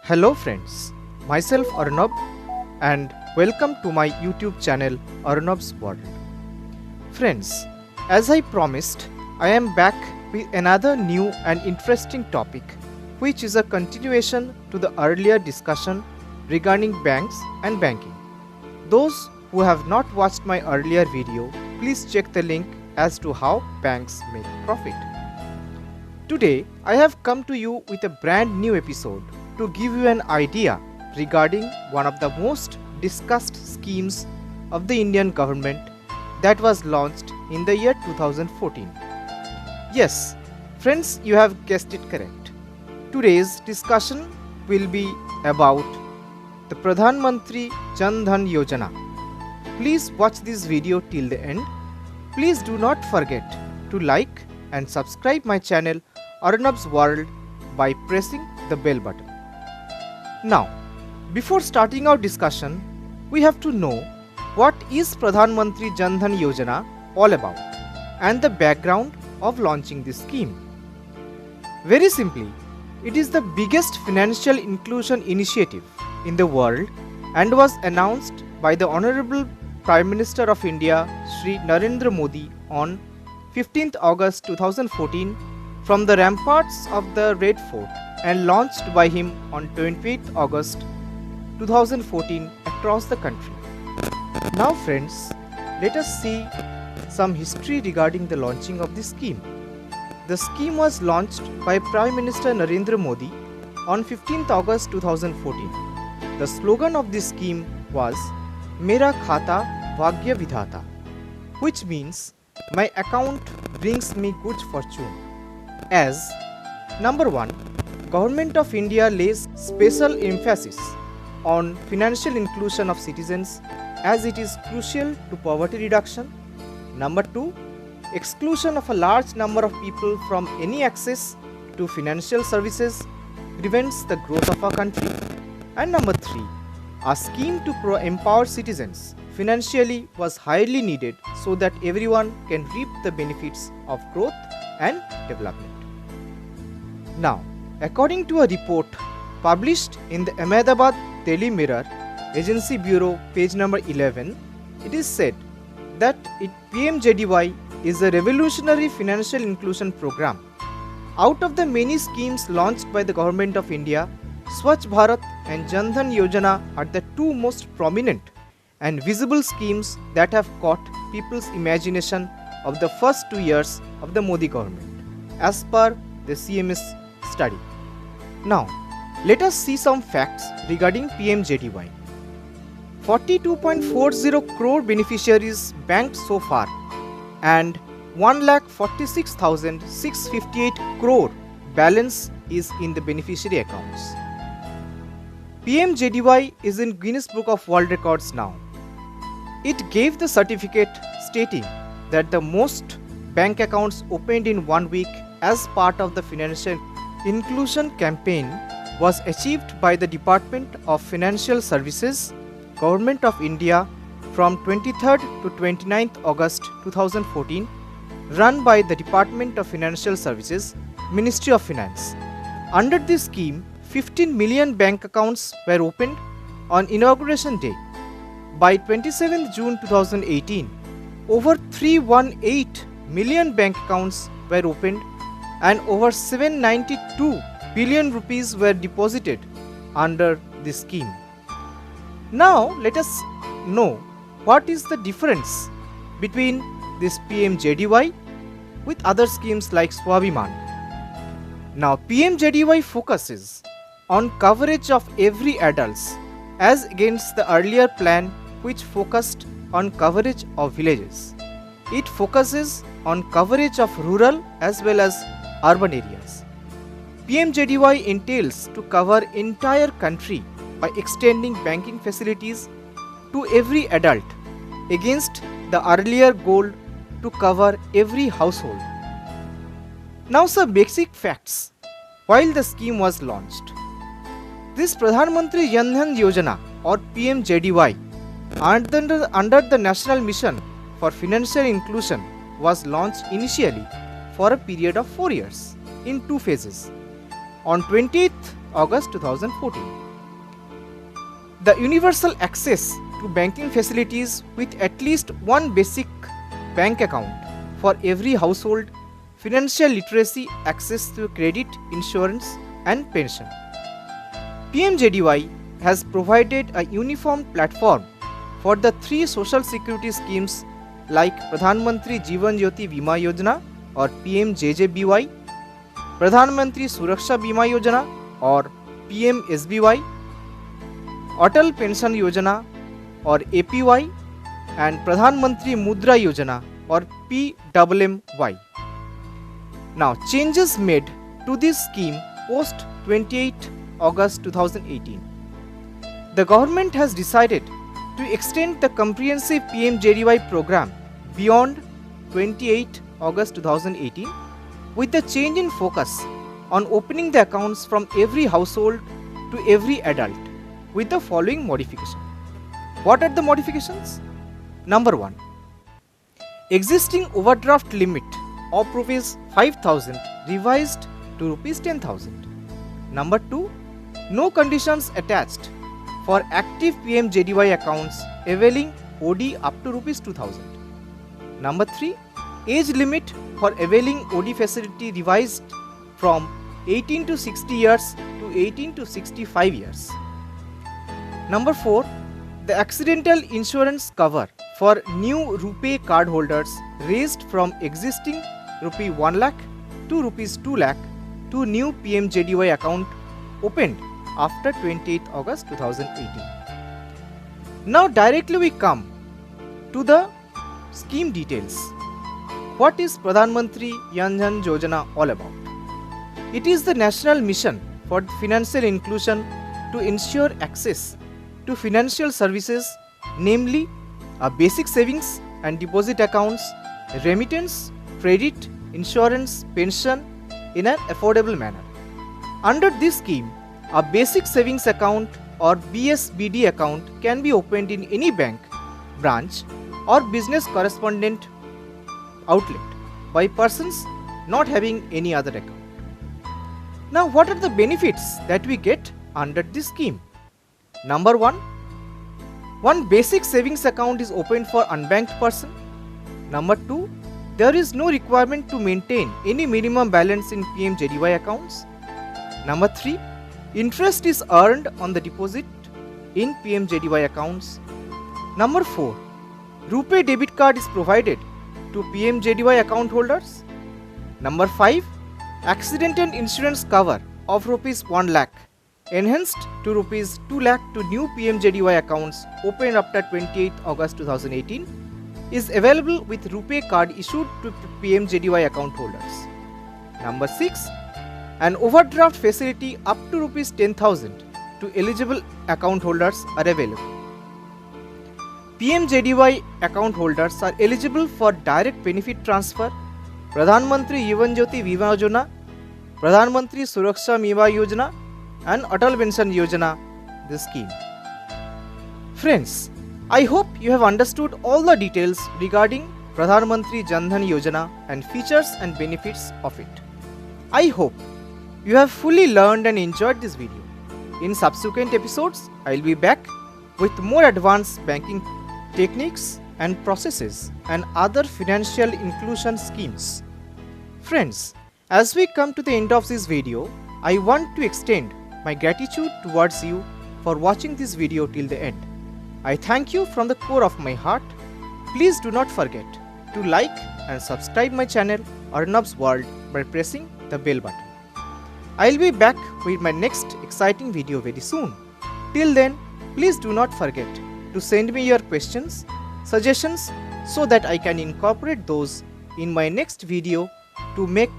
Hello friends, myself Arnab and welcome to my YouTube channel Arnab's World. Friends, as I promised, I am back with another new and interesting topic which is a continuation to the earlier discussion regarding banks and banking. Those who have not watched my earlier video, please check the link as to how banks make profit. Today, I have come to you with a brand new episode to give you an idea regarding one of the most discussed schemes of the Indian government that was launched in the year 2014. Yes, friends, you have guessed it correct. Today's discussion will be about the Pradhan Mantri Jan Dhan Yojana. Please watch this video till the end. Please do not forget to like and subscribe my channel Arnab's World by pressing the bell button. Now, before starting our discussion, we have to know what is Pradhan Mantri Jan Dhan Yojana all about and the background of launching this scheme. Very simply, it is the biggest financial inclusion initiative in the world and was announced by the Honorable Prime Minister of India, Shri Narendra Modi on 15th August 2014 from the ramparts of the Red Fort and launched by him on 28th August 2014 across the country. Now friends, let us see some history regarding the launching of this scheme. The scheme was launched by Prime Minister Narendra Modi on 15th August 2014. The slogan of this scheme was Mera Khata Bhagya Vidhata, which means my account brings me good fortune. As number 1, Government of India lays special emphasis on financial inclusion of citizens as it is crucial to poverty reduction. Number 2, exclusion of a large number of people from any access to financial services prevents the growth of our country. And number 3, a scheme to empower citizens financially was highly needed so that everyone can reap the benefits of growth and development. Now, according to a report published in the Ahmedabad Daily Mirror, Agency Bureau, page number 11, it is said that PMJDY is a revolutionary financial inclusion program. Out of the many schemes launched by the Government of India, Swachh Bharat and Jan Dhan Yojana are the two most prominent and visible schemes that have caught people's imagination of the first 2 years of the Modi government, as per the CMS study. Now, let us see some facts regarding PMJDY. 42.40 crore beneficiaries banked so far and 1,46,658 crore balance is in the beneficiary accounts. PMJDY is in Guinness Book of World Records now. It gave the certificate stating that the most bank accounts opened in 1 week as part of the financial inclusion campaign was achieved by the Department of Financial Services, Government of India from 23rd to 29th August 2014, run by the Department of Financial Services, Ministry of Finance. Under this scheme, 15 million bank accounts were opened on inauguration day. By 27th June 2018, over 318 million bank accounts were opened and over 792 billion rupees were deposited under this scheme. Now let us know what is the difference between this PMJDY with other schemes like Swabhiman. Now PMJDY focuses on coverage of every adults as against the earlier plan which focused on coverage of villages. It focuses on coverage of rural as well as urban areas. PMJDY entails to cover entire country by extending banking facilities to every adult against the earlier goal to cover every household. Now some basic facts while the scheme was launched. This Pradhan Mantri Jan Dhan Yojana or PMJDY under the National Mission for Financial Inclusion was launched initially for a period of 4 years in 2 phases. On 20th August 2014. The universal access to banking facilities with at least one basic bank account for every household, financial literacy, access to credit, insurance and pension. PMJDY has provided a uniform platform for the three social security schemes like Pradhan Mantri Jeevan Jyoti Bima Yojana or PMJJBY, Pradhan Mantri Suraksha Bima Yojana or PMSBY, Atal Pension Yojana or APY and Pradhan Mantri Mudra Yojana or PMMY. Now, changes made to this scheme post 28 August 2018. The government has decided to extend the comprehensive PMJDY program beyond 28 August 2018 with the change in focus on opening the accounts from every household to every adult with the following modification. What are the modifications? Number 1. Existing overdraft limit of rupees 5,000 revised to rupees 10,000. Number 2. No conditions attached for active PMJDY accounts availing OD up to rupees 2,000. Number 3. Age limit for availing OD facility revised from 18 to 60 years to 18 to 65 years. Number 4. The accidental insurance cover for new RuPay card holders raised from existing rupee 1 lakh to rupees 2 lakh to new PMJDY account opened after 28th August 2018. Now directly we come to the scheme details. What is Pradhan Mantri Jan Dhan Yojana all about? It is the national mission for financial inclusion to ensure access to financial services, namely basic savings and deposit accounts, remittance, credit, insurance, pension in an affordable manner. Under this scheme, a basic savings account or BSBD account can be opened in any bank, branch or business correspondent outlet by persons not having any other account. Now, what are the benefits that we get under this scheme? Number 1. One basic savings account is opened for unbanked person. Number 2. There is no requirement to maintain any minimum balance in PMJDY accounts. Number 3. Interest is earned on the deposit in PMJDY accounts. Number 4. RuPay debit card is provided to PMJDY account holders. Number 5. Accidental insurance cover of rupees 1 lakh enhanced to rupees 2 lakh to new PMJDY accounts opened after 28th August 2018 is available with RuPay card issued to PMJDY account holders. Number 6. An overdraft facility up to rupees 10,000 to eligible account holders are available. PMJDY account holders are eligible for direct benefit transfer, Pradhan Mantri Jeevan Jyoti Bima Yojana, Pradhan Mantri Suraksha Bima Yojana and Atal Pension Yojana, the scheme. Friends, I hope you have understood all the details regarding Pradhan Mantri Jan Dhan Yojana and features and benefits of it. I hope you have fully learned and enjoyed this video. In subsequent episodes, I will be back with more advanced banking techniques and processes and other financial inclusion schemes. Friends, as we come to the end of this video, I want to extend my gratitude towards you for watching this video till the end. I thank you from the core of my heart. Please do not forget to like and subscribe my channel Arnab's World by pressing the bell button. I'll be back with my next exciting video very soon. Till then, please do not forget to send me your questions, suggestions so that I can incorporate those in my next video to make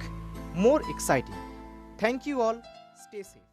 more exciting. Thank you all. Stay safe.